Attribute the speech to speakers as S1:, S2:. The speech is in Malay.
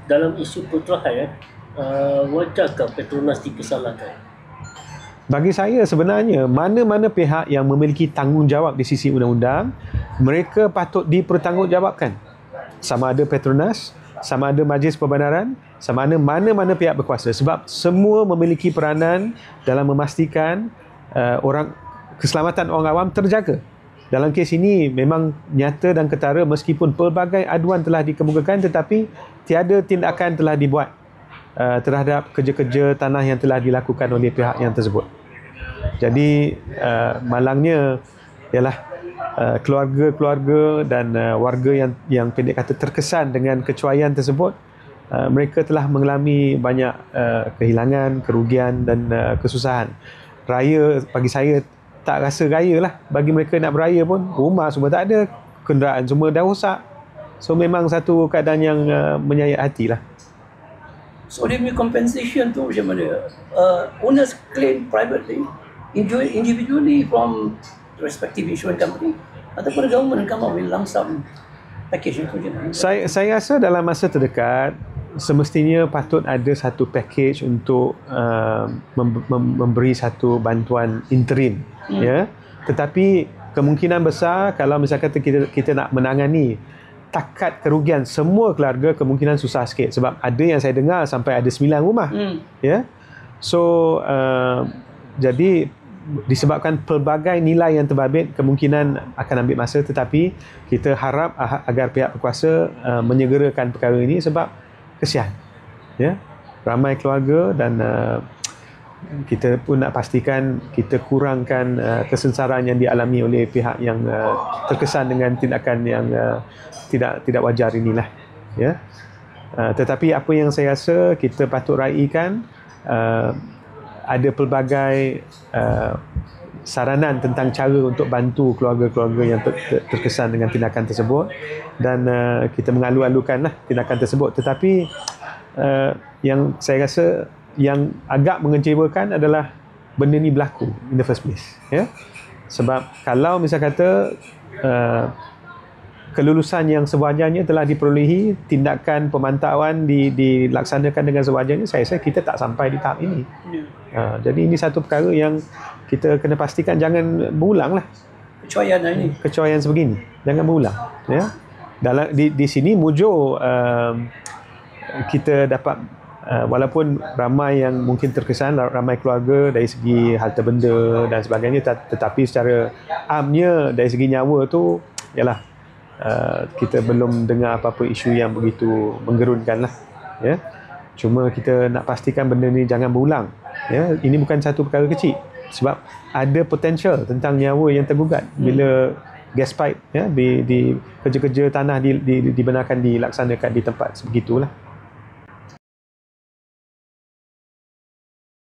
S1: Dalam isu perterahan, wajarkah Petronas dipersalahkan?
S2: Bagi saya sebenarnya mana-mana pihak yang memiliki tanggungjawab di sisi undang-undang, mereka patut dipertanggungjawabkan. Sama ada Petronas, sama ada Majlis Perbandaran, sama ada mana-mana pihak berkuasa, sebab semua memiliki peranan dalam memastikan keselamatan orang awam terjaga. Dalam kes ini memang nyata dan ketara meskipun pelbagai aduan telah dikemukakan, tetapi tiada tindakan telah dibuat terhadap kerja-kerja tanah yang telah dilakukan oleh pihak yang tersebut. Jadi malangnya ialah keluarga-keluarga dan warga yang pendek kata terkesan dengan kecuaian tersebut. Mereka telah mengalami banyak kehilangan, kerugian dan kesusahan. Raya bagi saya tak rasa raya lah. Bagi mereka nak beraya pun rumah semua tak ada, kenderaan semua dah rosak. So memang satu keadaan yang menyayat hati lah.
S1: So dia punya compensation tu macam mana? Owners claim privately, individually from the respective insurance company, ataupun government come up with lump sum package itu je.
S2: Saya rasa dalam masa terdekat semestinya patut ada satu package untuk memberi satu bantuan interim, ya. Tetapi kemungkinan besar kalau misalkan kita nak menangani takat kerugian semua keluarga, kemungkinan susah sikit sebab ada yang saya dengar sampai ada 9 rumah, ya. So jadi disebabkan pelbagai nilai yang terbabit, kemungkinan akan ambil masa, tetapi kita harap agar pihak berkuasa menyegerakan perkara ini sebab kesian, ya, ramai keluarga dan kita pun nak pastikan kita kurangkan kesengsaraan yang dialami oleh pihak yang terkesan dengan tindakan yang tidak wajar inilah, ya. Tetapi apa yang saya rasa kita patut raikan, ada pelbagai saranan tentang cara untuk bantu keluarga-keluarga yang terkesan dengan tindakan tersebut, dan kita mengalu-alukanlah tindakan tersebut. Tetapi yang saya rasa yang agak mengecewakan adalah benda ni berlaku in the first place, ya. Sebab kalau misal kata kelulusan yang sewajarnya telah diperolehi, tindakan pemantauan dilaksanakan dengan sewajarnya, saya rasa kita tak sampai di tahap ini. Jadi ini satu perkara yang kita kena pastikan jangan berulang lah. Kecuaian sebegini jangan berulang, ya. Di sini mujur kita dapat walaupun ramai yang mungkin terkesan, ramai keluarga dari segi harta benda dan sebagainya, tetapi secara amnya dari segi nyawa tu ialah kita belum dengar apa-apa isu yang begitu menggerunkan lah, ya. Cuma kita nak pastikan benda ni jangan berulang, ya. Ini bukan satu perkara kecil sebab ada potensial tentang nyawa yang tergugat bila gas pipe, ya, di kerja-kerja tanah dibenarkan dilaksanakan di tempat sebegitulah.